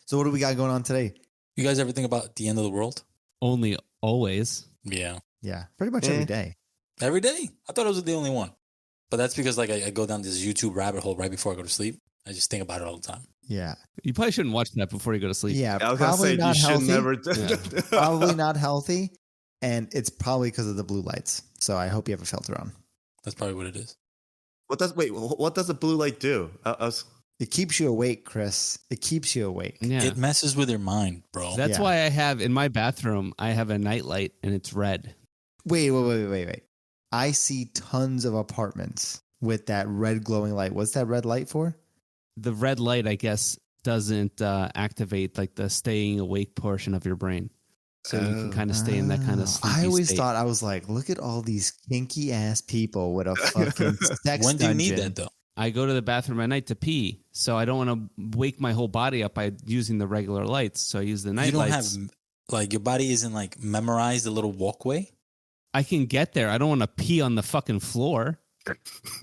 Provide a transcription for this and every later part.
So what do we got going on today? You guys ever think about the end of the world? Only always. Yeah. Yeah, pretty much every day. Every day? I thought I was the only one. But that's because like I go down this YouTube rabbit hole right before I go to sleep. I just think about it all the time. Yeah. You probably shouldn't watch that before you go to sleep. Yeah, I was gonna probably say not you should healthy. never. Probably not healthy. And it's probably because of the blue lights. So I hope you have a filter on. That's probably what it is. What does the blue light do? It keeps you awake, Chris. It keeps you awake. Yeah. It messes with your mind, bro. That's why I have in my bathroom, I have a nightlight and it's red. Wait. I see tons of apartments with that red glowing light. What's that red light for? The red light, I guess, doesn't activate like the staying awake portion of your brain. So you can kind of stay in that kind of sleepy I always state. thought, I was like, look at all these kinky ass people with a fucking sex When do you need dungeon. that though? I go to the bathroom at night to pee, so I don't want to wake my whole body up by using the regular lights. So I use the night You don't lights. have like your body isn't like memorized the little walkway. I can get there. I don't want to pee on the fucking floor.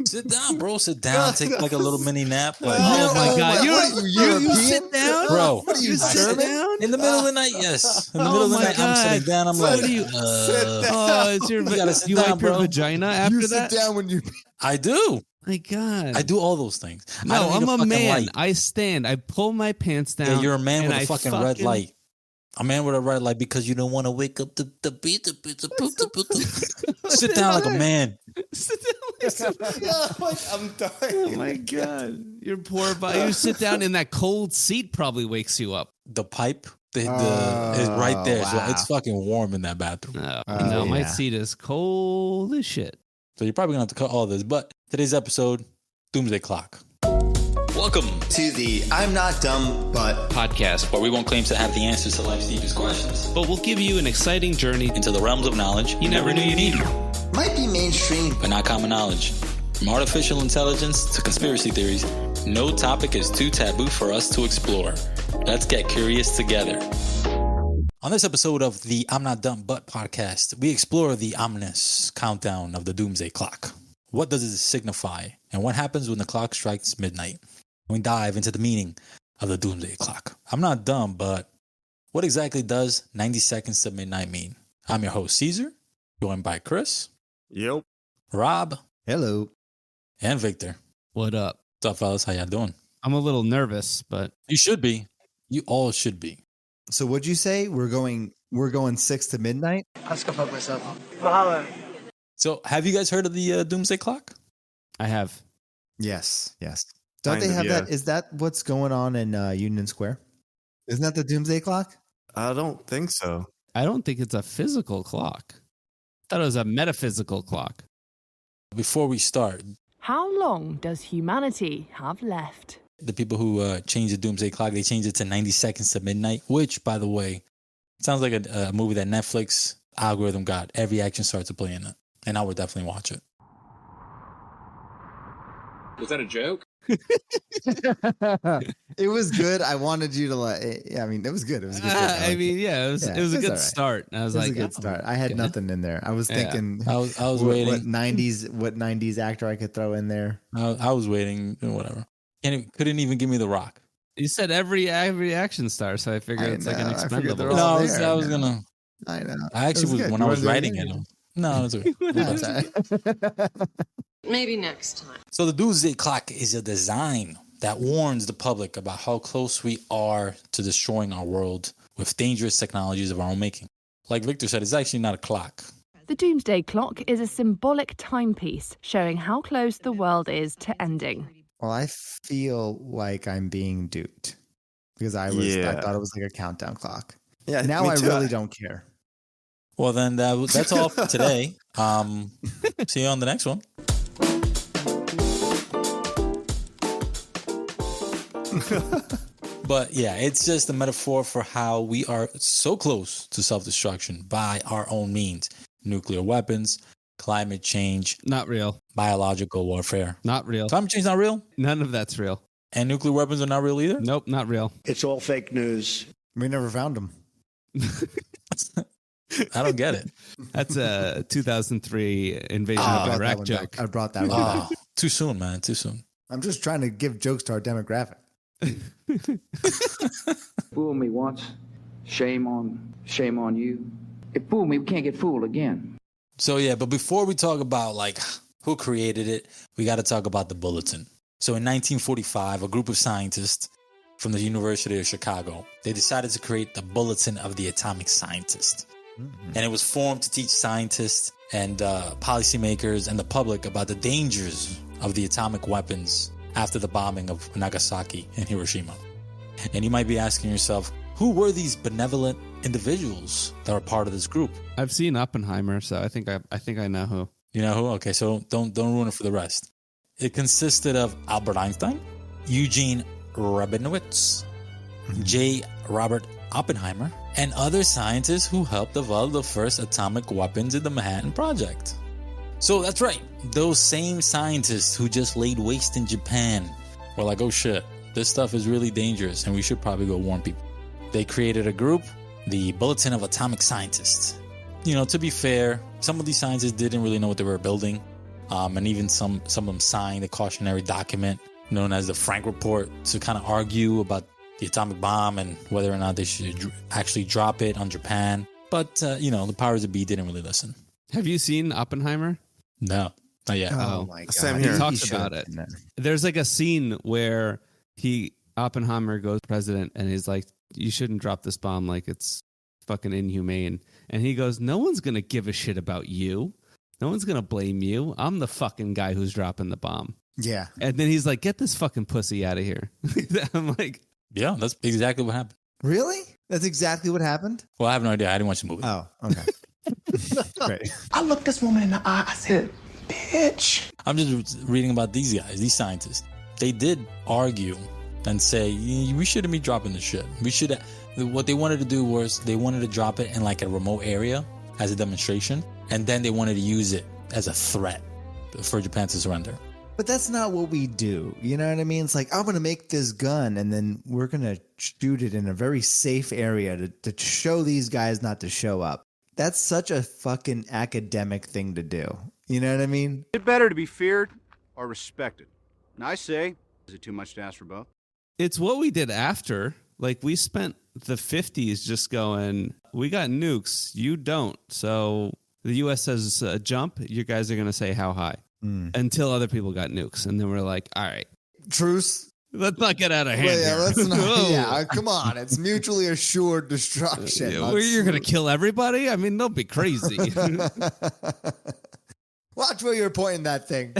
Sit down, bro. Sit down. Take like a little mini nap. Like, Oh my God. You sit down? bro. What are you, sit German? down? In the middle of the night, yes. In the Oh middle of the my night, I'm God. sitting down. I'm What like, do you- Sit down. Oh, it's your, You gotta sit you down, wipe your bro. vagina after You that? sit down when you... I do. My God. I do all those things. I No, don't need I'm a fucking man. light. I stand. I pull my pants down. Yeah, you're a man and with a I fucking red light. A man with a red light because you don't want to wake up the beat. Sit down like a man. Sit down like some- I'm dying. Oh my God. Your poor body. You sit down in that cold seat probably wakes you up. The pipe is right there. wow. So it's fucking warm in that bathroom. No, my yeah. seat is cold as shit. So you're probably going to have to cut all this. But today's episode, Doomsday Clock. Welcome To the I'm not dumb, but... podcast where we won't claim to have the answers to life's deepest questions. But we'll give you an exciting journey Into the realms of knowledge you never knew you needed. Might be mainstream. But not common knowledge. From artificial intelligence to conspiracy theories, no topic is too taboo for us to explore. Let's get curious together. On this episode of the I'm Not Dumb But podcast, we explore the ominous countdown of the Doomsday Clock. What does it signify? And what happens when the clock strikes midnight? We dive into the meaning of the Doomsday Clock. I'm not dumb, but what exactly does 90 seconds to midnight mean? I'm your host, Caesar, joined by Chris, Yep. Rob, Hello. and Victor. What up? What's up, fellas? How y'all doing? I'm a little nervous, but You should be. You all should be. So what'd you say? We're going 6 to midnight? So, have you guys heard of the Doomsday Clock? I have. Yes. Don't Kind they of, have that? yeah. Is that what's going on in Union Square? Isn't that the Doomsday Clock? I don't think so. I don't think it's a physical clock. I thought it was a metaphysical clock. Before we start, How long does humanity have left? the people who changed the Doomsday Clock, they changed it to 90 seconds to midnight, which, by the way, sounds like a movie that Netflix algorithm got. Every action starts to play in it. And I would definitely watch it. Was that a joke? It was good. I wanted you to like. Yeah, I mean, it was good. It was a good. I mean, yeah, it was a it's good all right. start. I was It was like, a good oh, start. I had okay. nothing in there. I was Yeah. thinking, I was what waiting. 90s actor I could throw in there. I was waiting. Whatever. And it couldn't even give me The Rock. You said every action star, so I figured I it's like an know, I figured they're expendable. all No, there I was now. gonna. I know. I actually was good. when You I was wanted to writing do it. No, it's okay. That's all right. Maybe next time. So the Doomsday Clock is a design that warns the public about how close we are to destroying our world with dangerous technologies of our own making. Like Victor said, it's actually not a clock. The Doomsday Clock is a symbolic timepiece showing how close the world is to ending. Well, I feel like I'm being duped because I thought it was like a countdown clock. Yeah. Now me I too. really don't care. Well, then that's all for today. See you on the next one. But yeah, it's just a metaphor for how we are so close to self-destruction by our own means. Nuclear weapons, climate change, Not real. biological warfare. Not real. Climate change is not real, None of that's real. and nuclear weapons are not real either. Nope, not real. It's all fake news. We never found them. I don't get it. That's a 2003 invasion I of brought that Iraq one joke. back. I brought that one back. Oh, too soon, man. Too soon. I'm just trying to give jokes to our demographic. Fool me once, shame on you. If fool me, we can't get fooled again. So yeah, but before we talk about like who created it, we got to talk about the bulletin. So in 1945, a group of scientists from the University of Chicago, they decided to create the Bulletin of the Atomic Scientists. And it was formed to teach scientists and policymakers and the public about the dangers of the atomic weapons after the bombing of Nagasaki and Hiroshima. And you might be asking yourself, who were these benevolent individuals that were part of this group? I've seen Oppenheimer, so I think I know who. You know who? Okay, so don't ruin it for the rest. It consisted of Albert Einstein, Eugene Rabinowitz, J. Robert Oppenheimer, and other scientists who helped develop the first atomic weapons in the Manhattan Project. So that's right, those same scientists who just laid waste in Japan were like, oh shit, this stuff is really dangerous and we should probably go warn people. They created a group, the Bulletin of Atomic Scientists. You know, to be fair, some of these scientists didn't really know what they were building. And even some of them signed a cautionary document known as the Frank Report to kind of argue about the atomic bomb and whether or not they should actually drop it on Japan. But, the powers that be didn't really listen. Have you seen Oppenheimer? No, not yet. Oh my God. Same He here. talks about it. There's like a scene where Oppenheimer goes president and he's like, you shouldn't drop this bomb, like it's fucking inhumane. And he goes, no one's going to give a shit about you. No one's going to blame you. I'm the fucking guy who's dropping the bomb. Yeah. And then he's like, get this fucking pussy out of here. I'm like, Yeah, that's exactly what happened. Really? That's exactly what happened? Well, I have no idea. I didn't watch the movie. Oh, okay. Great. I looked this woman in the eye. I said, bitch. I'm just reading about these guys, these scientists. They did argue and say, we shouldn't be dropping this shit. We should. What they wanted to do was they wanted to drop it in like a remote area as a demonstration. And then they wanted to use it as a threat for Japan to surrender. But that's not what we do. You know what I mean? It's like, I'm going to make this gun and then we're going to shoot it in a very safe area to show these guys not to show up. That's such a fucking academic thing to do. You know what I mean? Is it better to be feared or respected? And I say, is it too much to ask for both? it's what we did after. Like, we spent the 50s just going, we got nukes, you don't. So the U.S. says jump, you guys are going to say how high until other people got nukes. And then we're like, all right. Truce. Let's not get out of hand. Well, yeah, here. let's not. Yeah, come on. It's mutually assured destruction. You're going to kill everybody? I mean, don't be crazy. Watch where you're pointing that thing.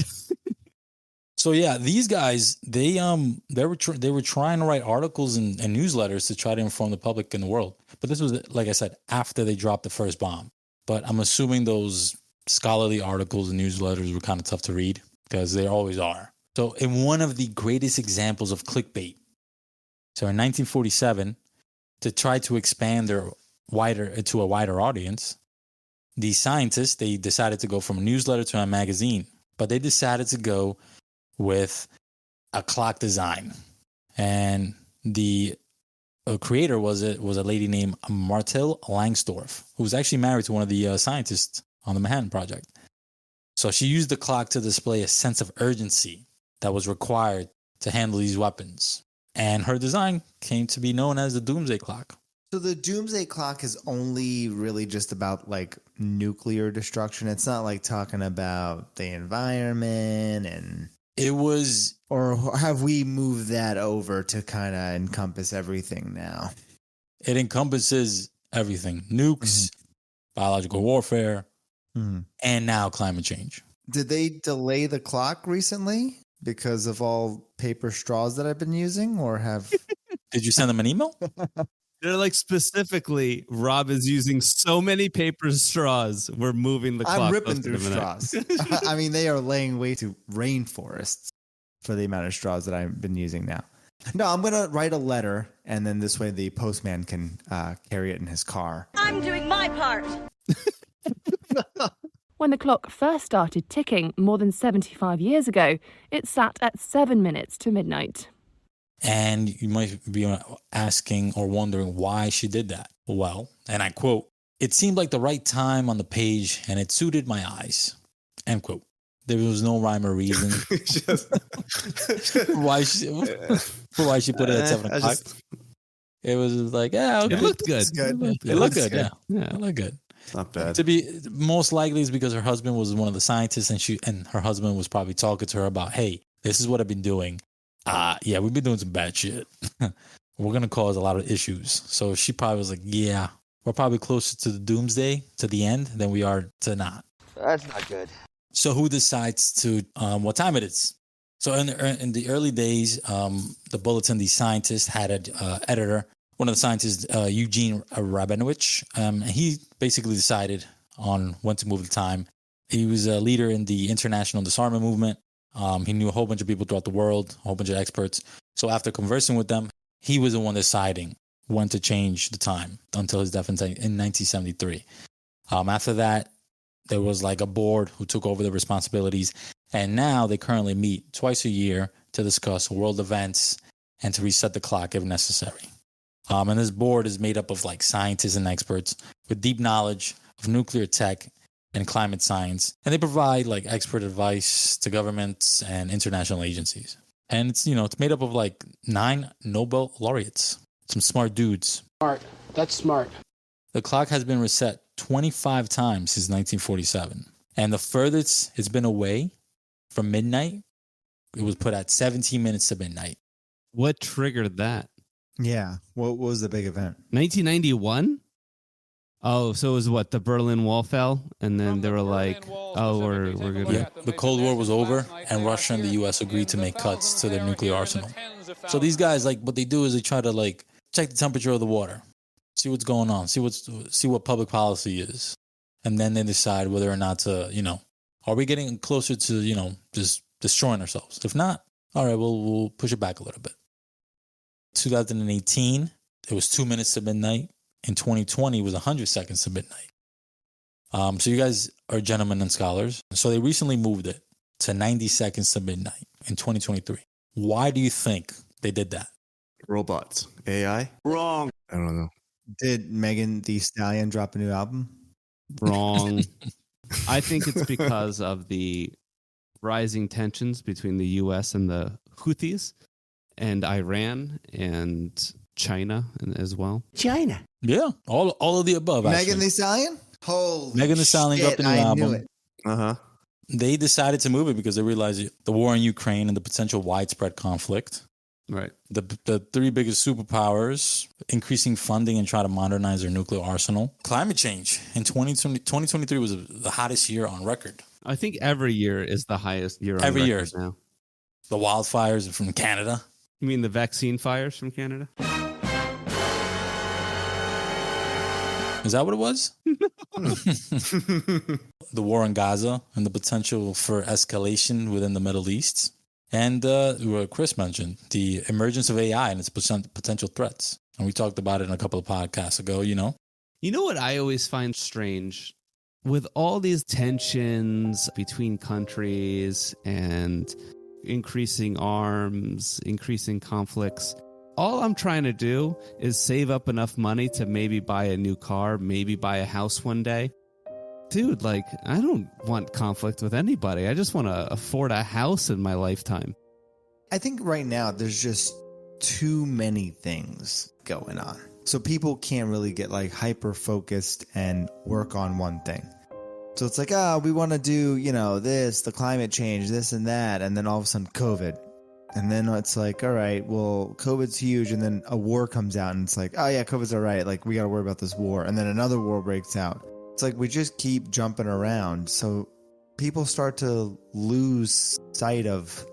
So yeah, these guys, they were trying to write articles and newsletters to try to inform the public in the world. But this was, like I said, after they dropped the first bomb. But I'm assuming those scholarly articles and newsletters were kind of tough to read, because they always are. So in one of the greatest examples of clickbait, so in 1947, to try to expand to a wider audience, the scientists, they decided to go from a newsletter to a magazine, but they decided to go with a clock design. And the creator was a lady named Martel Langsdorff, who was actually married to one of the scientists on the Manhattan Project. So she used the clock to display a sense of urgency that was required to handle these weapons. And her design came to be known as the Doomsday Clock. So the Doomsday Clock is only really just about like nuclear destruction. It's not like talking about the environment and... It was... Or have we moved that over to kind of encompass everything now? It encompasses everything. Nukes, biological warfare, and now climate change. Did they delay the clock recently because of all paper straws that I've been using, or have... Did you send them an email? They're like, specifically, Rob is using so many paper straws. We're moving the clock. I'm ripping through straws. I mean, they are laying way to rainforests for the amount of straws that I've been using now. No, I'm going to write a letter, and then this way the postman can carry it in his car. I'm doing my part. When the clock first started ticking more than 75 years ago, it sat at 7 minutes to midnight. And you might be asking or wondering why she did that. Well, and I quote, "It seemed like the right time on the page and it suited my eyes," end quote. There was no rhyme or reason why she put it at 7 o'clock. It was like, yeah, okay. It looked good. It looked good. Yeah, it looked good. Not bad. To be most likely is because her husband was one of the scientists, and her husband was probably talking to her about, hey, this is what I've been doing. Yeah, we've been doing some bad shit. We're gonna cause a lot of issues. So she probably was like, yeah, we're probably closer to the doomsday, to the end, than we are to not. That's not good. So who decides to what time it is? So in the early days, the Bulletin, the scientist had an editor, one of the scientists, Eugene Rabinowitz. He basically decided on when to move the time. He was a leader in the international disarmament movement. He knew a whole bunch of people throughout the world, a whole bunch of experts. So after conversing with them, he was the one deciding when to change the time until his death in 1973. After that, there was like a board who took over the responsibilities. And now they currently meet twice a year to discuss world events and to reset the clock if necessary. And this board is made up of like scientists and experts with deep knowledge of nuclear tech and climate science. And they provide like expert advice to governments and international agencies. And it's, it's made up of like 9 Nobel laureates, some smart dudes. Smart. That's smart. The clock has been reset 25 times since 1947. And the furthest it's been away from midnight, it was put at 17 minutes to midnight. What triggered that? Yeah. What was the big event? 1991? Oh, so it was what? The Berlin Wall fell? And then they were like, oh, we're going to... Yeah, the Cold War was over, and Russia and the U.S. agreed to make cuts to their nuclear arsenal. So these guys, like, what they do is they try to, like, check the temperature of the water, see what's going on, see what public policy is. And then they decide whether or not to, are we getting closer to, just destroying ourselves? If not, all right, we'll push it back a little bit. 2018, it was 2 minutes to midnight. In 2020, it was 100 seconds to midnight. So you guys are gentlemen and scholars. So they recently moved it to 90 seconds to midnight in 2023. Why do you think they did that? Robots. AI? Wrong. I don't know. Did Megan Thee Stallion drop a new album? Wrong. I think it's because of the rising tensions between the U.S. and the Houthis and Iran and China as well. China. Yeah, all of the above. Megan Thee Stallion? Holy Megan Thee Stallion dropped a new album. Knew it. Uh-huh. They decided to move it because they realized the war in Ukraine and the potential widespread conflict. Right. The 3 biggest superpowers increasing funding and try to modernize their nuclear arsenal. Climate change in 2023 was the hottest year on record. I think every year is the highest year on every year record now. The wildfires from Canada. You mean the vaccine fires from Canada? Is that what it was? The war in Gaza and the potential for escalation within the Middle East. And what Chris mentioned, the emergence of AI and its potential threats. And we talked about it in a couple of podcasts ago, You know what I always find strange? With all these tensions between countries and increasing arms, increasing conflicts, all I'm trying to do is save up enough money to maybe buy a new car, maybe buy a house one day. Dude, like, I don't want conflict with anybody. I just want to afford a house in my lifetime. I think right now there's just too many things going on. So people can't really get like hyper focused and work on one thing. So it's like, we want to do, this, the climate change, this and that. And then all of a sudden COVID. And then it's like, all right, well, COVID's huge. And then a war comes out and it's like, oh yeah, COVID's all right. Like we got to worry about this war. And then another war breaks out. It's like we just keep jumping around. So people start to lose sight of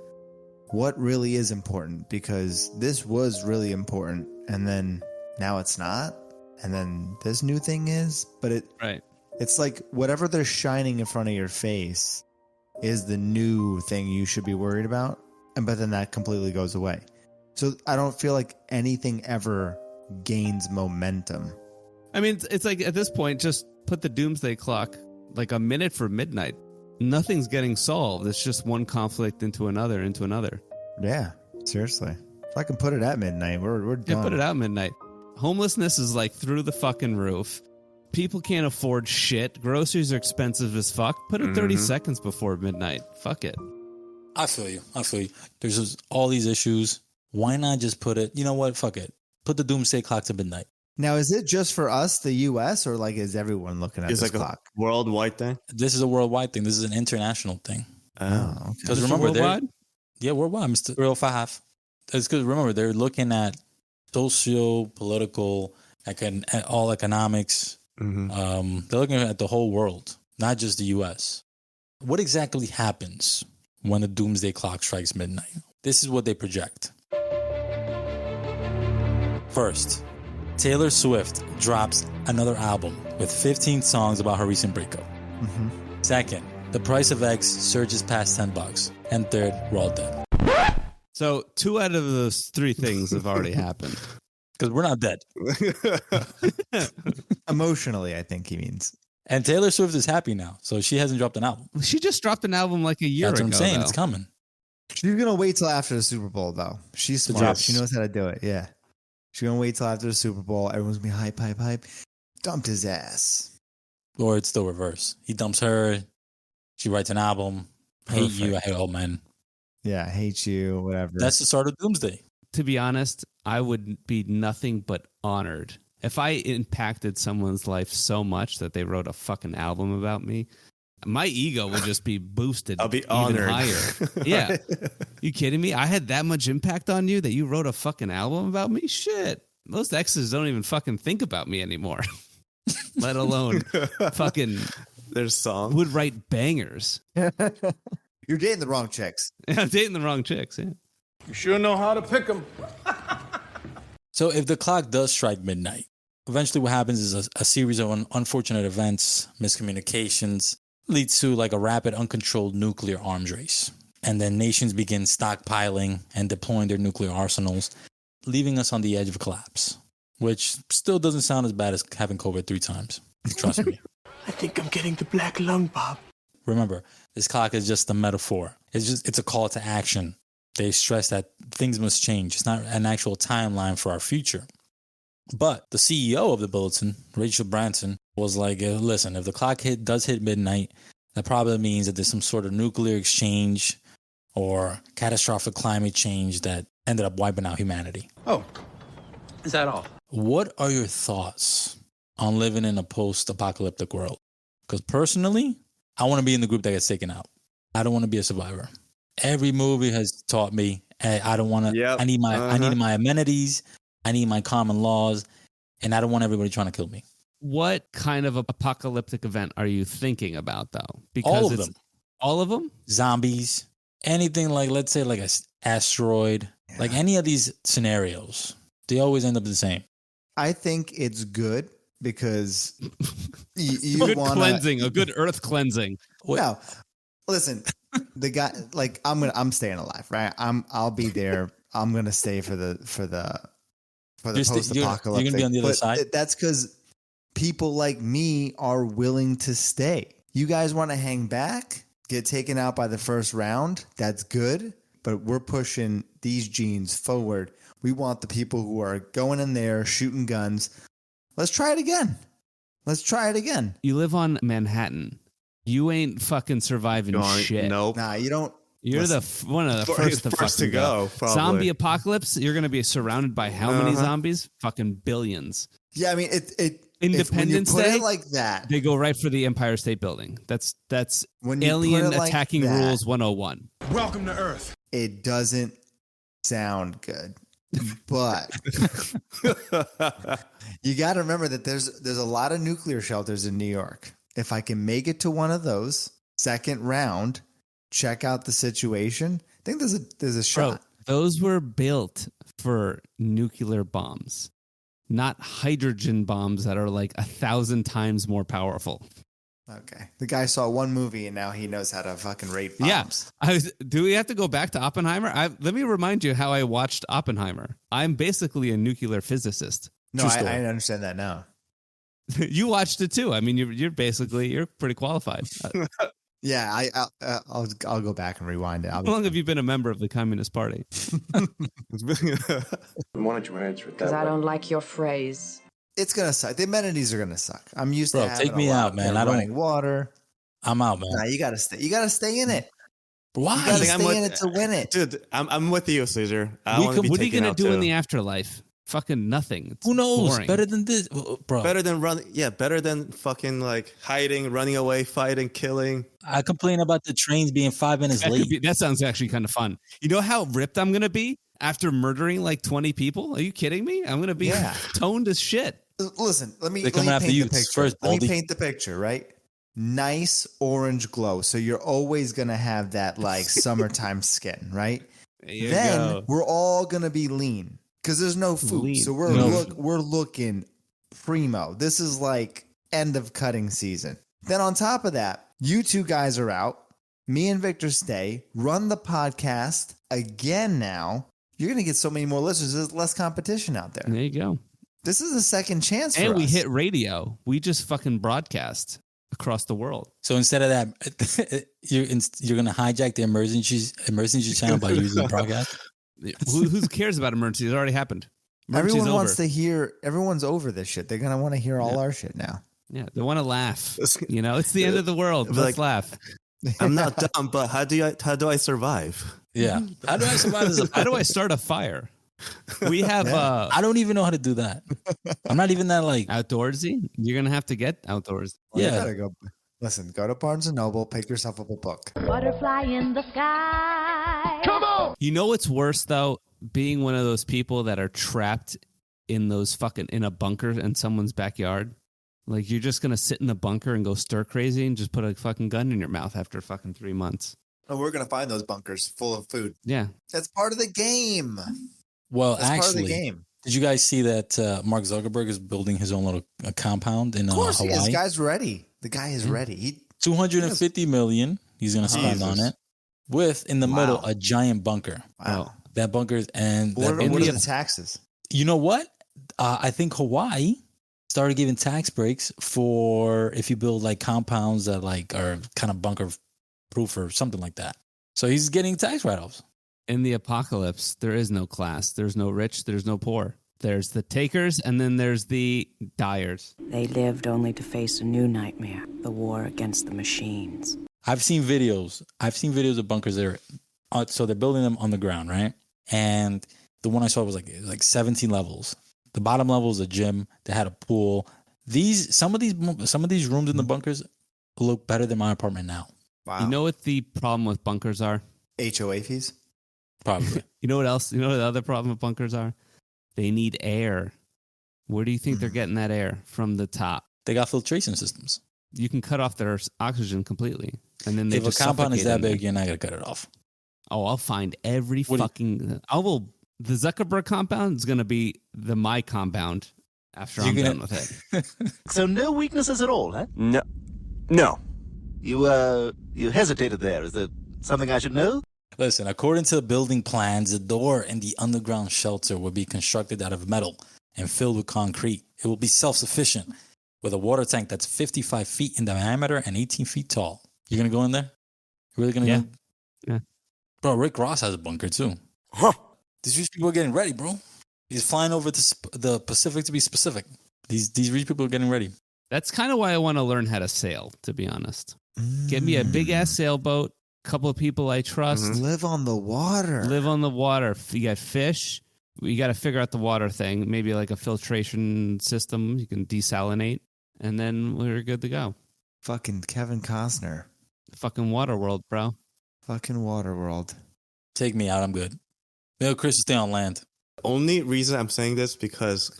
what really is important, because this was really important. And then now it's not. And then this new thing is, but it's like whatever they're shining in front of your face is the new thing you should be worried about. But then that completely goes away. So I don't feel like anything ever gains momentum. I mean, it's like at this point, just put the Doomsday Clock like a minute for midnight. Nothing's getting solved. It's just one conflict into another. Yeah, seriously. If I can put it at midnight, we're done. Yeah, put it at midnight. Homelessness is like through the fucking roof. People can't afford shit. Groceries are expensive as fuck. Put it 30 seconds before midnight. Fuck it. I feel you. There's just all these issues. Why not just put it, you know what? Fuck it. Put the Doomsday Clock to midnight. Now, is it just for us, the U.S., or like is everyone looking at this like clock? a worldwide thing? This is a worldwide thing. This is an international thing. Oh, okay. Because remember, worldwide? Yeah, worldwide, Mr. Real 5. It's because remember, they're looking at socio-political, all economics. They're looking at the whole world, not just the U.S. What exactly happens when the Doomsday Clock strikes midnight? This is what they project. First, Taylor Swift drops another album with 15 songs about her recent breakup. Second, the price of eggs surges past $10. And third, we're all dead. So 2 out of those 3 things have already happened. Because we're not dead. Emotionally, I think he means. And Taylor Swift is happy now, so she hasn't dropped an album. She just dropped an album like a year That's ago. what I'm saying. though. It's coming. She's going to wait till after the Super Bowl, though. She's smart. drops. She knows how to do it. Yeah. She's going to wait till after the Super Bowl. Everyone's going to be hype. Dumped his ass. Or it's still reverse. He dumps her. She writes an album. Hate you. I hate all men. Yeah, I hate you, whatever. That's the start of Doomsday. To be honest, I would be nothing but honored if I impacted someone's life so much that they wrote a fucking album about me. My ego would just be boosted. I'll be even honored. higher. Yeah. You kidding me? I had that much impact on you that you wrote a fucking album about me? Shit. Most exes don't even fucking think about me anymore. Let alone fucking There's songs. would write bangers. You're dating the wrong chicks. I'm dating the wrong chicks. Yeah. You sure know how to pick them. So if the clock does strike midnight, eventually what happens is a series of unfortunate events, miscommunications, leads to like a rapid, uncontrolled nuclear arms race. And then nations begin stockpiling and deploying their nuclear arsenals, leaving us on the edge of collapse, which still doesn't sound as bad as having COVID 3 times. Trust me. I think I'm getting the black lung, Bob. Remember, this clock is just a metaphor. It's a call to action. They stress that things must change. It's not an actual timeline for our future. But the CEO of the Bulletin, Rachel Branson, was like, listen, if the clock does hit midnight, that probably means that there's some sort of nuclear exchange or catastrophic climate change that ended up wiping out humanity. Oh, is that all? What are your thoughts on living in a post-apocalyptic world? Because personally, I want to be in the group that gets taken out. I don't want to be a survivor. Every movie has taught me I don't want to. Yep. I need my amenities. I need my common laws, and I don't want everybody trying to kill me. What kind of apocalyptic event are you thinking about, though? Because All of them. All of them? Zombies, anything like, let's say, like an asteroid, like any of these scenarios, they always end up the same. I think it's good because you Good want cleansing, a good earth cleansing. No, listen, the guy, like I'm staying alive, right? I'll be there. I'm gonna stay for the post-apocalyptic. You're gonna be on the other side. That's because people like me are willing to stay. You guys want to hang back, get taken out by the first round. That's good, but we're pushing these genes forward. We want the people who are going in there shooting guns. Let's try it again. You live on Manhattan. You ain't fucking surviving shit. Nope. Nah, you don't. You're one of the first to fucking go. Probably. Zombie apocalypse. You're gonna be surrounded by how many zombies? Fucking billions. Yeah, I mean it. Independence when you put Day, it like that. They go right for the Empire State Building. That's When you alien put it like attacking that, rules 101. Welcome to Earth. It doesn't sound good, but you got to remember that there's a lot of nuclear shelters in New York. If I can make it to one of those, second round, check out the situation. I think there's a shot. Bro, those were built for nuclear bombs, not hydrogen bombs that are like 1,000 times more powerful. Okay. The guy saw one movie and now he knows how to fucking rate bombs. Yeah. Do we have to go back to Oppenheimer? Let me remind you how I watched Oppenheimer. I'm basically a nuclear physicist. No, I understand that now. You watched it too. I mean, you're pretty qualified. Yeah, I'll go back and rewind it. How long have you been a member of the Communist Party? Why don't you answer it? Because I don't like your phrase. It's gonna suck. The amenities are gonna suck. I'm used to Bro, having take me a lot out, man. of I don't- running water. I'm out, man. Nah, you gotta stay. You gotta stay in it. Why? You gotta think I'm stay with- in it to win it. Dude, I'm with you, Caesar. I We want to be What are you taken gonna out do in too. the afterlife? Fucking nothing. It's Who knows? boring. Better than this, bro. Better than running. Yeah, better than fucking like hiding, running away, fighting, killing. I complain about the trains being 5 minutes That, late. that sounds actually kind of fun. You know how ripped I'm gonna be after murdering like 20 people? Are you kidding me? I'm gonna be Yeah. toned as shit. Listen, let me They're coming paint after the you picture. first, Let me Baldy. paint the picture, right? Nice orange glow. So you're always gonna have that like summertime skin, right? There you Then go. we're all gonna be lean because there's no food. Lean. So we're looking primo. This is like end of cutting season. Then on top of that, you two guys are out. Me and Victor stay, run the podcast again now. You're gonna get so many more listeners. There's less competition out there. There you go. This is a second chance for And we us. hit radio. We just fucking broadcast across the world. So instead of that, you're gonna hijack the emergency channel by using the broadcast. Who cares about emergencies? It already happened. Emergency's Everyone over. wants to hear. Everyone's over this shit. They're gonna want to hear all our shit now. Yeah, they want to laugh. You know, it's the end of the world. Let's laugh. I'm not dumb, but how do I survive? Yeah. How do I survive this? How do I start a fire? We have I don't even know how to do that. I'm not even that like outdoorsy. You're gonna have to get outdoors. Well, you Yeah. gotta go. Listen, go to Barnes and Noble, pick yourself up a book. Butterfly in the sky. Come on! You know what's worse though? Being one of those people that are trapped in those fucking in a bunker in someone's backyard. Like you're just gonna sit in the bunker and go stir crazy and just put a fucking gun in your mouth after fucking 3 months. Oh, we're gonna find those bunkers full of food. Yeah. That's part of the game. well, That's part of the actually, game. did you guys see that Mark Zuckerberg is building his own little compound in Of course, Hawaii? this guy's ready. The guy is ready. He 250 million he's gonna spend on Jesus. it, with in the Wow. middle a giant bunker. wow. That bunker and What, that what bunker, are the taxes? you know what? I think Hawaii started giving tax breaks for if you build like compounds that like are kind of bunker proof or something like that. So he's getting tax write-offs. In the apocalypse, there is no class. There's no rich. There's no poor. There's the takers, and then there's the dyers. They lived only to face a new nightmare, the war against the machines. I've seen videos of bunkers that are so they're building them on the ground, right? And the one I saw was like 17 levels. The bottom level is a gym. They had a pool. Some of these rooms in the bunkers look better than my apartment now. Wow. You know what the problem with bunkers are? HOA fees? Probably. You know what else? You know what the other problem with bunkers are? They need air. Where do you think they're getting that air? From the top. They got filtration systems. You can cut off their oxygen completely, and then they If a just compound is suffocate that in big, you're not gonna cut it off. there. Oh, I'll find every What do you- fucking. The Zuckerberg compound is going to be my compound after I'm done with it. So no weaknesses at all, huh? No. No. You hesitated there. Is there something I should know? Listen, according to the building plans, the door and the underground shelter will be constructed out of metal and filled with concrete. It will be self-sufficient with a water tank that's 55 feet in diameter and 18 feet tall. You're going to go in there? You're really going to Yeah. go? Yeah. Bro, Rick Ross has a bunker too. Huh. These rich people are getting ready, bro. He's flying over to the Pacific to be specific. These rich people are getting ready. That's kind of why I want to learn how to sail, to be honest. Get me a big ass sailboat, a couple of people I trust. Live on the water. Live on the water. You got fish. You got to figure out the water thing. Maybe like a filtration system. You can desalinate, and then we're good to go. Fucking Kevin Costner. Fucking water world, bro. Fucking Waterworld. Take me out. I'm good. Maybe Chris will stay on land. Only reason I'm saying this because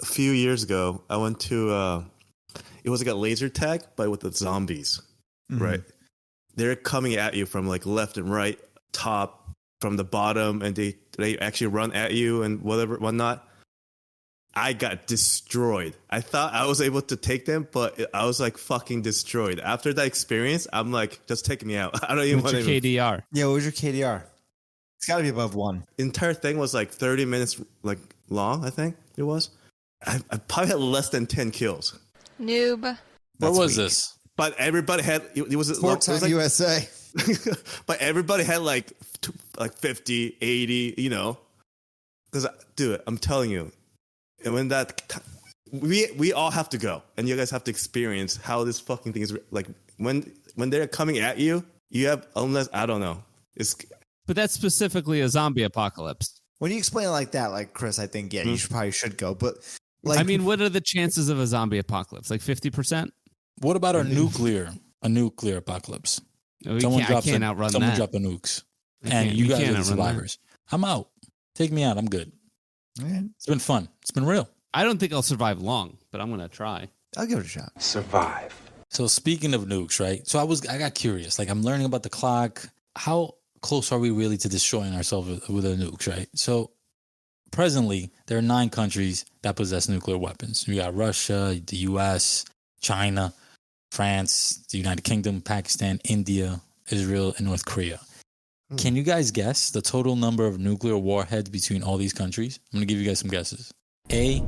a few years ago I went to it was like a laser tag but with the zombies. Right. They're coming at you from like left and right, top, from the bottom, and they actually run at you and whatnot. I got destroyed. I thought I was able to take them, but I was like fucking destroyed. After that experience, I'm like, just take me out. I don't even What's want your to. KDR? Yeah, what was your KDR? It's got to be above 1. Entire thing was like 30 minutes like long, I think it was. I probably had less than 10 kills. Noob. Where That's was weak. this? But everybody had it was Four-time like, USA. but everybody had like 50, 80, you know. Because, dude, I'm telling you, and when that we all have to go, and you guys have to experience how this fucking thing is like when they're coming at you. You have, unless I don't know, but that's specifically a zombie apocalypse. When you explain it like that, like Chris, I think you probably should go. But like, I mean, what are the chances of a zombie apocalypse? Like 50%? What about a nuclear apocalypse? No, I can't outrun someone that. drop the nukes, and you guys are the survivors. I'm out. Take me out. I'm good. Okay. It's been fun. It's been real. I don't think I'll survive long, but I'm gonna try. I'll give it a shot. Survive. So speaking of nukes, right? So I got curious. Like I'm learning about the clock. How close are we really to destroying ourselves with the nukes, right? So presently, there are 9 countries that possess nuclear weapons. We got Russia, the U.S., China, France, the United Kingdom, Pakistan, India, Israel, and North Korea. Can you guys guess the total number of nuclear warheads between all these countries? I'm going to give you guys some guesses. A,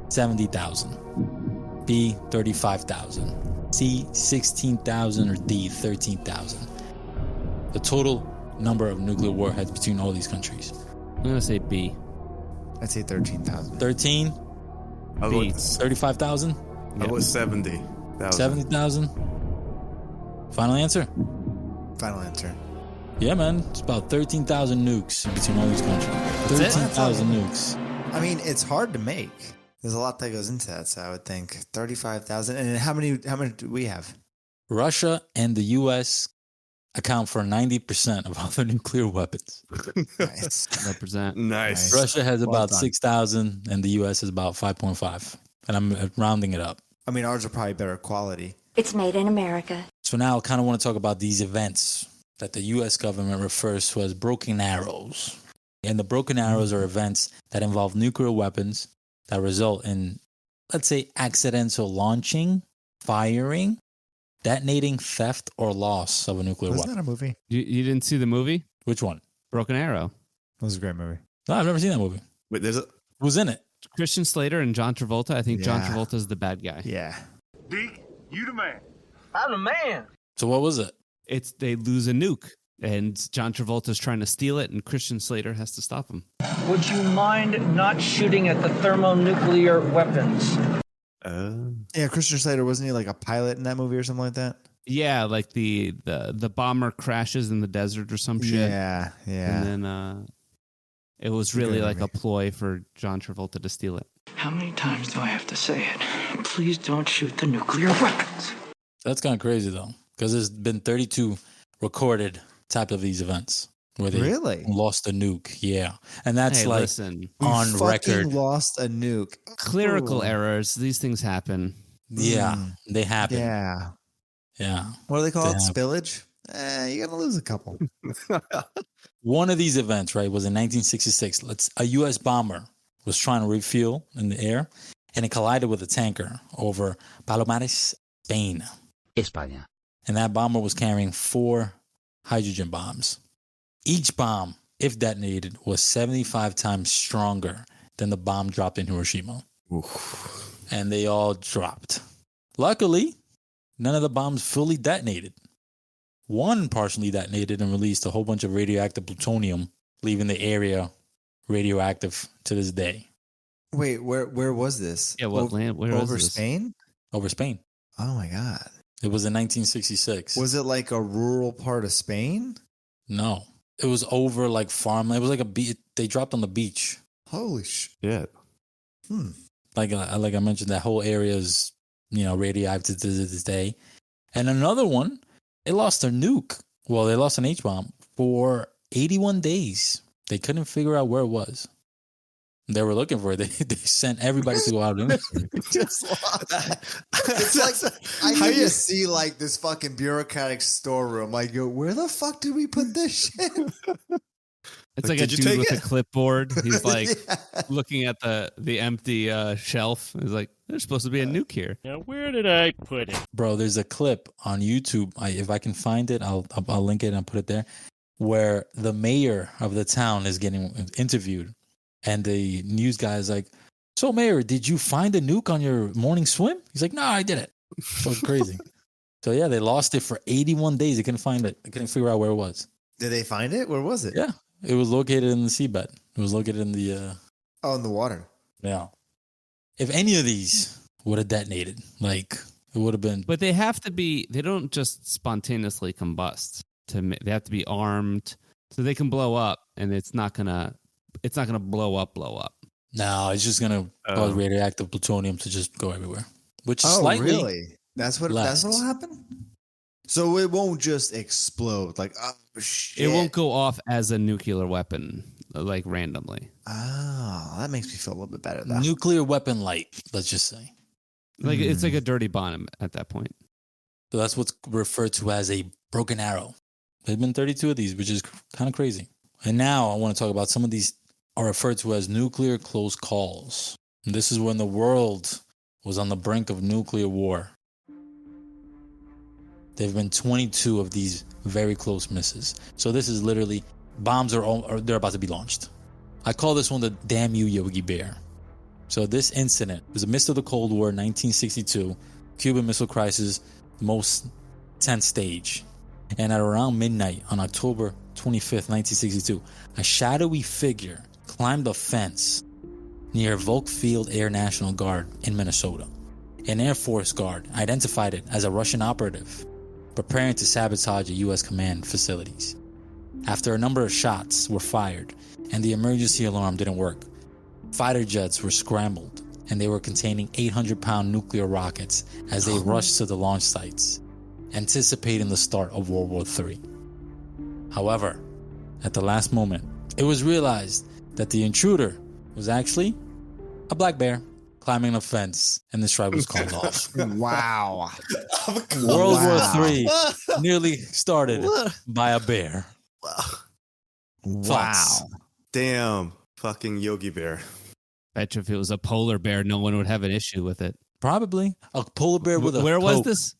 70,000. B, 35,000. C, 16,000. Or D, 13,000. The total number of nuclear warheads between all these countries. I'm gonna say B. I'd say 13,000. 13? I'll go with 35,000? I'll go with 70,000. 70,000? Final answer? Final answer. Yeah, man. It's about 13,000 nukes between all these countries. 13,000 nukes. I mean, it's hard to make. There's a lot that goes into that, so I would think 35,000. And how many do we have? Russia and the U.S. account for 90% of all the nuclear weapons. Nice. Represent. Nice. Russia has Well about done. 6,000 and the U.S. is about 5.5. And I'm rounding it up. I mean, ours are probably better quality. It's made in America. So now I kind of want to talk about these events that the U.S. government refers to as broken arrows. And the broken arrows are events that involve nuclear weapons that result in, let's say, accidental launching, firing, detonating, theft, or loss of a nuclear Wasn't weapon. that a movie? You didn't see the movie? Which one? Broken Arrow. It was a great movie. No, I've never seen that movie. Wait, there's a Who's in it? Christian Slater and John Travolta. I think John Yeah. Travolta's the bad guy. Yeah. Deke, you the man. I'm the man. So what was it? It's they lose a nuke, and John Travolta's trying to steal it, and Christian Slater has to stop him. Would you mind not shooting at the thermonuclear weapons? Yeah, Christian Slater, wasn't he like a pilot in that movie or something like that? Yeah, like the bomber crashes in the desert or some shit. Yeah, yeah. And then it was really like a ploy for John Travolta to steal it. How many times do I have to say it? Please don't shoot the nuclear weapons. That's kind of crazy, though, because there's been 32 recorded type of these events where they Really? lost a nuke. Yeah. And that's Hey, like listen, on We fucking record. lost a nuke. clerical Ooh. errors. These things happen. Yeah, they happen. Yeah. Yeah. What do they call They it? happen. Spillage? You're going to lose a couple. One of these events, right, was in 1966. A U.S. bomber was trying to refuel in the air, and it collided with a tanker over Palomares, Spain. España. And that bomber was carrying 4 hydrogen bombs. Each bomb, if detonated, was 75 times stronger than the bomb dropped in Hiroshima. Oof. And they all dropped. Luckily, none of the bombs fully detonated. One partially detonated and released a whole bunch of radioactive plutonium, leaving the area radioactive to this day. Wait, where was this? Yeah, what land? Where over was this? Spain? Over Spain. Oh my God. It was in 1966. Was it like a rural part of Spain? No. It was over like farmland. It was like a beach. They dropped on the beach. Holy shit. Yeah. Like I mentioned, that whole area is, radioactive to this day. And another one, they lost their nuke. Well, they lost an H-bomb for 81 days. They couldn't figure out where it was. They were looking for it. They sent everybody to go out and Just lost. It's like I can just see like this fucking bureaucratic storeroom. Like, where the fuck did we put this shit? It's like a did you dude take with it? a clipboard. He's like Yeah. looking at the empty shelf. He's like, there's supposed to be a nuke here. Now, where did I put it? Bro, there's a clip on YouTube. If I can find it, I'll link it and put it there, where the mayor of the town is getting interviewed. And the news guy is like, so mayor, did you find a nuke on your morning swim? He's like, no, I didn't. So it's crazy. So yeah, they lost it for 81 days. They couldn't find it. They couldn't figure out where it was. Did they find it? Where was it? Yeah. It was located in the seabed. It was located in the, Oh, in the water. yeah. If any of these would have detonated. Like, it would have been. But they have to be, they don't just spontaneously combust. They have to be armed so they can blow up, and it's not going to blow up. No, it's just going to cause radioactive plutonium to just go everywhere. Which is really? That's what'll happen? So it won't just explode like, oh shit. It won't go off as a nuclear weapon, like randomly. Oh, that makes me feel a little bit better though. Nuclear weapon light, let's just say. Like it's like a dirty bomb at that point. So that's what's referred to as a broken arrow. There've been 32 of these, which is kind of crazy. And now I want to talk about some of these are referred to as nuclear close calls. And this is when the world was on the brink of nuclear war. There have been 22 of these very close misses. So this is literally bombs they're about to be launched. I call this one the Damn You Yogi Bear. So this incident was in the midst of the Cold War, 1962, Cuban Missile Crisis, most tense stage. And at around midnight on October 25th, 1962, a shadowy figure climbed a fence near Volk Field Air National Guard in Minnesota. An Air Force guard identified it as a Russian operative preparing to sabotage a U.S. command facilities. After a number of shots were fired and the emergency alarm didn't work, fighter jets were scrambled and they were containing 800-pound nuclear rockets as they rushed to the launch sites, anticipating the start of World War III. However, at the last moment, it was realized that the intruder was actually a black bear climbing a fence, and the strike was called off. Wow. World War III nearly started by a bear. Wow. Thoughts? Damn. Fucking Yogi Bear. Bet you if it was a polar bear, no one would have an issue with it. Probably. A polar bear with a Where was Coke. this?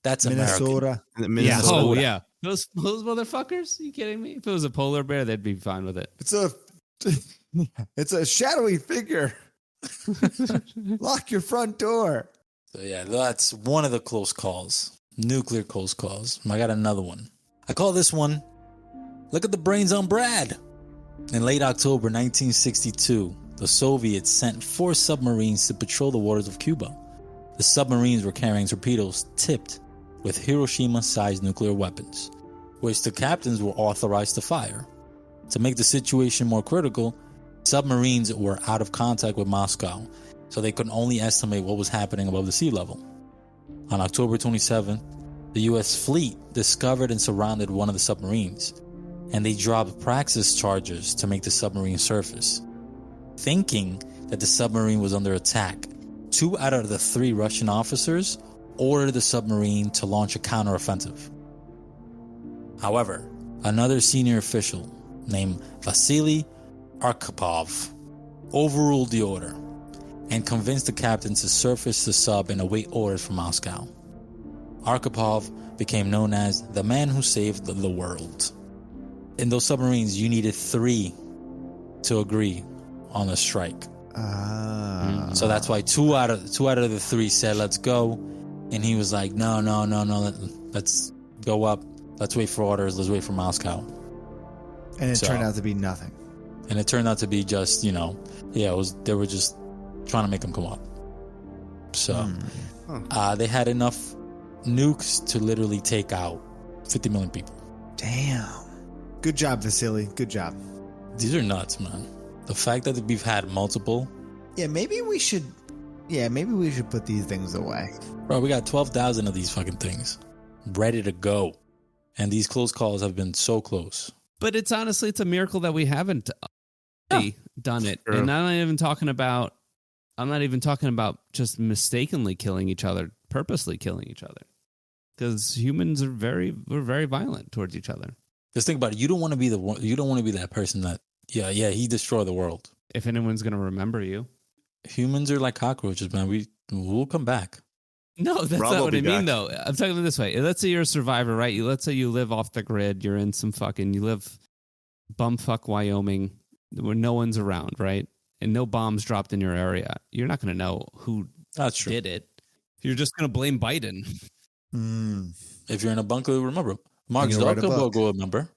That's Minnesota. American. Yeah. Oh, yeah. Those motherfuckers? Are you kidding me? If it was a polar bear, they'd be fine with it. It's a shadowy figure. Lock your front door. So yeah, that's one of the close calls. Nuclear close calls. I got another one. I call this one, Look at the Brains on Brad. In late October 1962, the Soviets sent 4 submarines to patrol the waters of Cuba. The submarines were carrying torpedoes tipped with Hiroshima-sized nuclear weapons, which the captains were authorized to fire. To make the situation more critical, submarines were out of contact with Moscow, so they could only estimate what was happening above the sea level. On October 27th, the U.S. fleet discovered and surrounded one of the submarines, and they dropped praxis charges to make the submarine surface. Thinking that the submarine was under attack, 2 out of the 3 Russian officers ordered the submarine to launch a counteroffensive. However, another senior official named Vasily Arkhipov overruled the order and convinced the captain to surface the sub and await orders from Moscow. Arkhipov became known as the man who saved the world. In those submarines, you needed 3 to agree on a strike. So that's why 2 out of the 3 said, let's go. And he was like, no, let's go up. Let's wait for orders. Let's wait for Moscow. And it turned out to be nothing. And it turned out to be just, they were just trying to make them come up. So they had enough nukes to literally take out 50 million people. Damn. Good job, Vasily. Good job. These are nuts, man. The fact that we've had multiple. Yeah, maybe we should put these things away. Bro, we got 12,000 of these fucking things ready to go. And these close calls have been so close. But it's honestly, it's a miracle that we haven't done it. True. And I'm not even talking about just mistakenly killing each other, purposely killing each other. Because humans are we're very violent towards each other. Just think about it. You don't want to be that person that, he destroyed the world. If anyone's going to remember you. Humans are like cockroaches, man. We'll come back. No, that's not what I mean, though. I'm talking about this way. Let's say you're a survivor, right? Let's say you live off the grid. You're in you live bumfuck Wyoming where no one's around, right? And no bombs dropped in your area. You're not going to know who did it. You're just going to blame Biden. If you're in a bunker, remember. Mark Zuckerberg will remember.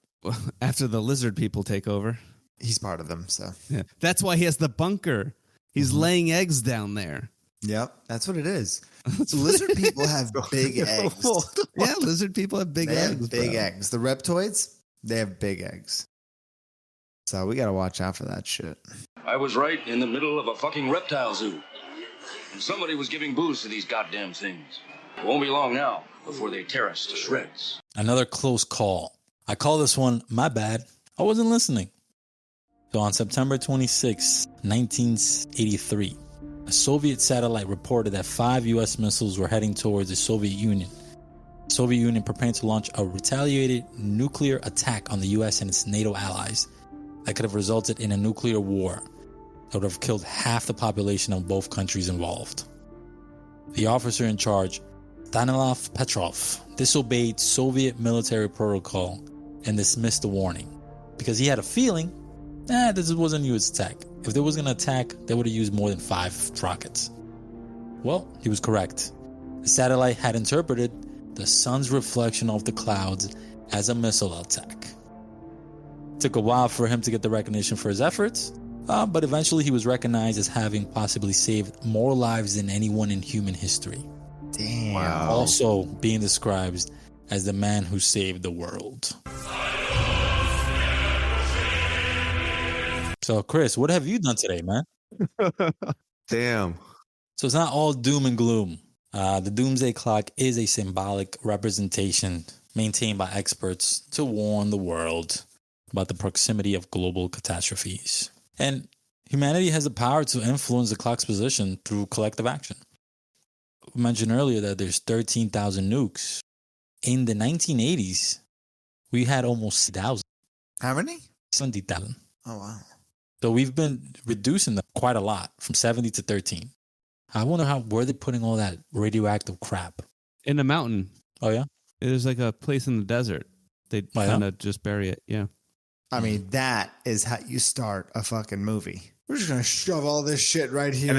After the lizard people take over. He's part of them, so. Yeah. That's why he has the bunker. He's laying eggs down there. Yep, that's what it is. Lizard people have big eggs. Yeah, lizard people have big eggs. Have big eggs. The reptoids, they have big eggs. So we got to watch out for that shit. I was right in the middle of a fucking reptile zoo. And somebody was giving booze to these goddamn things. It won't be long now before they tear us to shreds. Another close call. I call this one, my bad. I wasn't listening. So on September 26, 1983, a Soviet satellite reported that 5 U.S. missiles were heading towards the Soviet Union. The Soviet Union preparing to launch a retaliated nuclear attack on the U.S. and its NATO allies that could have resulted in a nuclear war that would have killed half the population of both countries involved. The officer in charge, Stanislav Petrov, disobeyed Soviet military protocol and dismissed the warning because he had a feeling, this wasn't a U.S. attack. If they was going to attack, they would have used more than 5 rockets. Well, he was correct. The satellite had interpreted the sun's reflection off the clouds as a missile attack. It took a while for him to get the recognition for his efforts, but eventually he was recognized as having possibly saved more lives than anyone in human history. Damn. Wow. Also being described as the man who saved the world. So, Chris, what have you done today, man? Damn. So it's not all doom and gloom. The Doomsday Clock is a symbolic representation maintained by experts to warn the world about the proximity of global catastrophes. And humanity has the power to influence the clock's position through collective action. We mentioned earlier that there's 13,000 nukes. In the 1980s, we had almost 1,000. How many? 70,000. Oh, wow. So we've been reducing them quite a lot, from 70 to 13. I wonder where they're putting all that radioactive crap. In the mountain. Oh, yeah? There's like a place in the desert. They kind of just bury it. Yeah. I mean, that is how you start a fucking movie. We're just going to shove all this shit right here.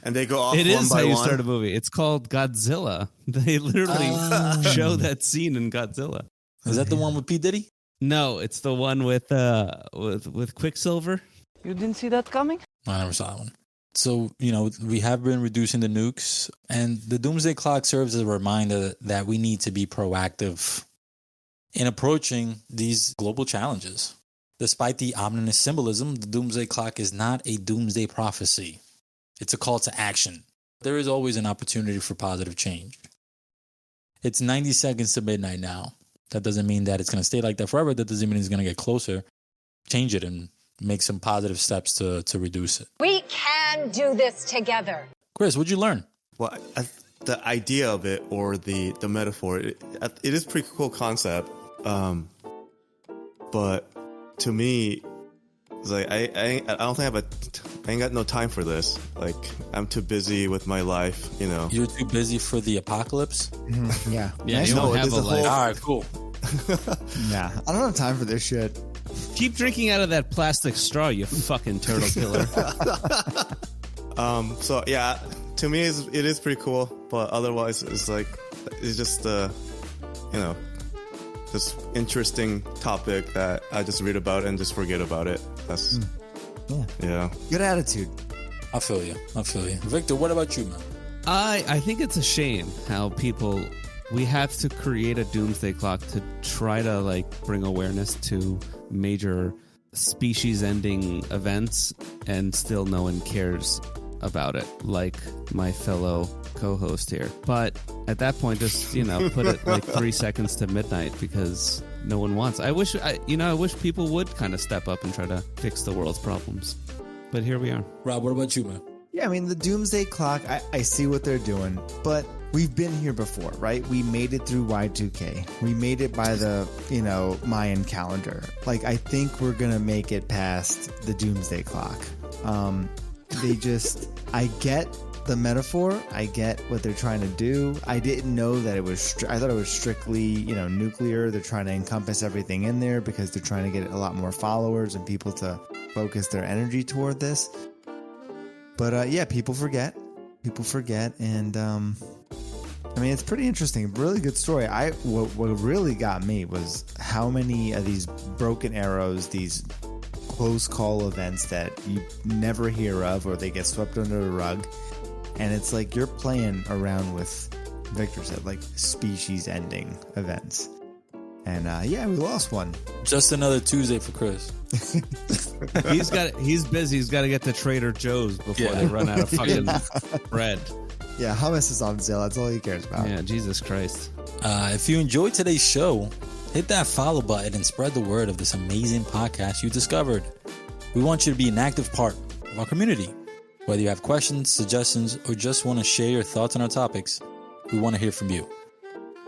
And they go off it one is by how you one. start a movie. It's called Godzilla. They literally show that scene in Godzilla. Is that the one with P. Diddy? No, it's the one with Quicksilver. You didn't see that coming? I never saw that one. So, we have been reducing the nukes, and the Doomsday Clock serves as a reminder that we need to be proactive in approaching these global challenges. Despite the ominous symbolism, the Doomsday Clock is not a doomsday prophecy. It's a call to action. There is always an opportunity for positive change. It's 90 seconds to midnight now. That doesn't mean that it's going to stay like that forever. That doesn't mean it's going to get closer. Change it and make some positive steps to reduce it. We can do this together. Chris, what'd you learn? Well, the idea of it, or the metaphor, it is a pretty cool concept. But to me, it's like I don't think I ain't got no time for this. Like, I'm too busy with my life, You're too busy for the apocalypse? Mm-hmm. Yeah. Yeah, you don't have a life. All right, cool. Yeah, I don't have time for this shit. Keep drinking out of that plastic straw, you fucking turtle killer. So yeah, to me it is pretty cool, but otherwise it's just this interesting topic that I just read about and just forget about it. That's yeah. Good attitude. I feel you. Victor, what about you, man? I think it's a shame how we have to create a doomsday clock to try to bring awareness to major species-ending events, and still no one cares about it, like my fellow co-host here. But at that point, just put it 3 seconds to midnight, because no one wants. I wish people would kind of step up and try to fix the world's problems. But here we are. Rob, what about you, man? Yeah, I mean, the Doomsday Clock, I see what they're doing, but we've been here before, right? We made it through Y2K. We made it by the, Mayan calendar. I think we're going to make it past the Doomsday Clock. I get the metaphor. I get what they're trying to do. I didn't know that it was, I thought it was strictly, nuclear. They're trying to encompass everything in there because they're trying to get a lot more followers and people to focus their energy toward this. But yeah, people forget, and it's pretty interesting. Really good story. What really got me was how many of these broken arrows, these close call events that you never hear of, or they get swept under the rug, And it's like you're playing around with, Victor said, like species-ending events. And yeah, we lost one. Just another Tuesday for Chris. He's busy. He's got to get to Trader Joe's before they run out of fucking bread. Yeah, hummus is on sale. That's all he cares about. Yeah, Jesus Christ. If you enjoyed today's show, hit that follow button and spread the word of this amazing podcast you discovered. We want you to be an active part of our community. Whether you have questions, suggestions, or just want to share your thoughts on our topics, we want to hear from you.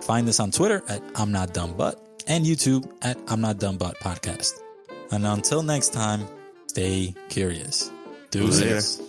Find us on Twitter at I'm Not Dumb But and YouTube at I'm Not Dumb But Podcast. And until next time, stay curious. Deuces.